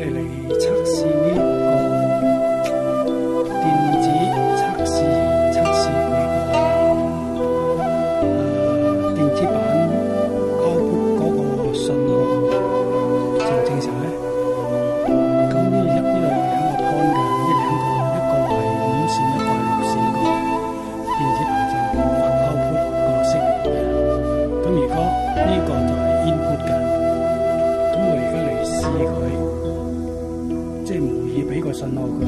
哋嚟測試呢個電子測試佢個電子版 output 嗰個信號正唔正常咧？咁呢度有兩個 point 嘅，呢兩個一個係5線，一個係6線個電子版就發 output 個息嚟嘅。咁如果呢個就係 input 嘅，咁我而家嚟試佢。即係無意俾個信號佢，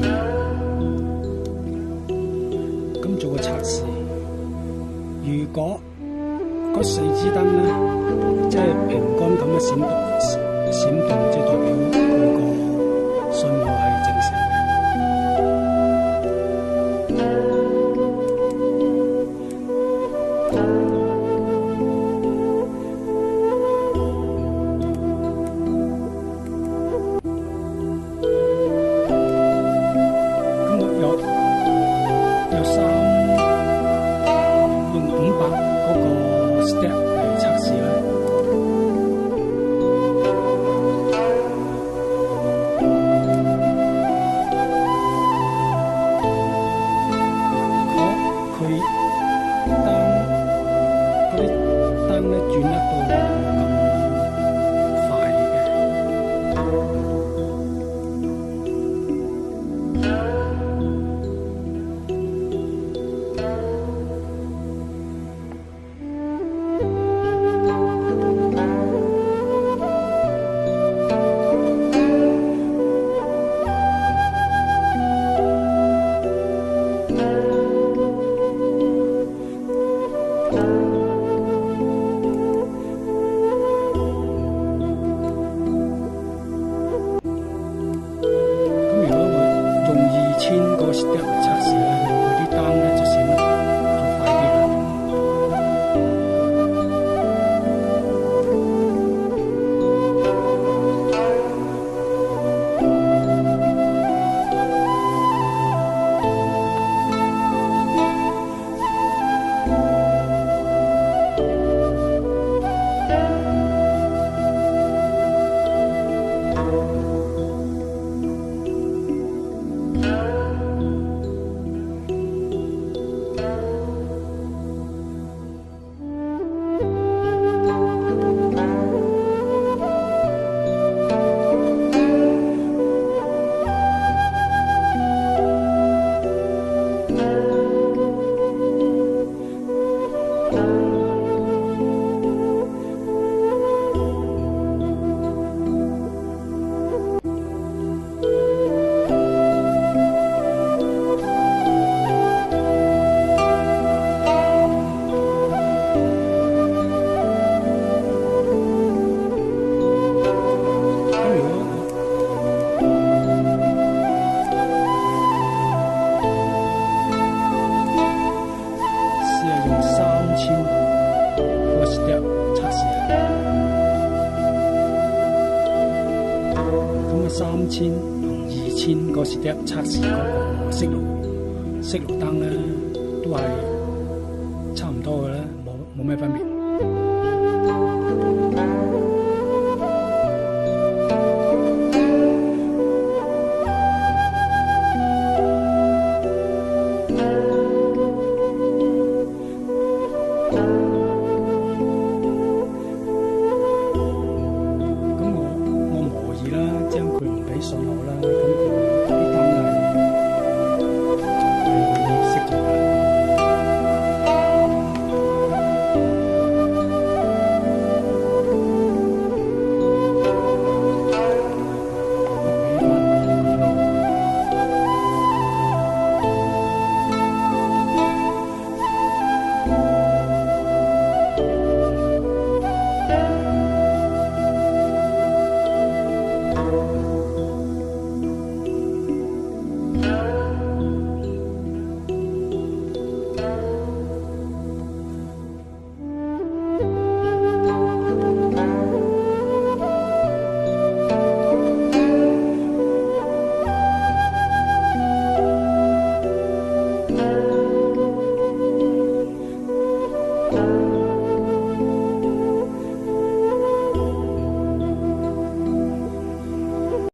咁做個測試。如果嗰4支燈咧，即係平均咁嘅閃動，即係代表佢個信號係正常嘅。3000同2000個 step 測試嗰個色路燈咧，都係差唔多嘅咧，冇咩分別。信號啦，咁佢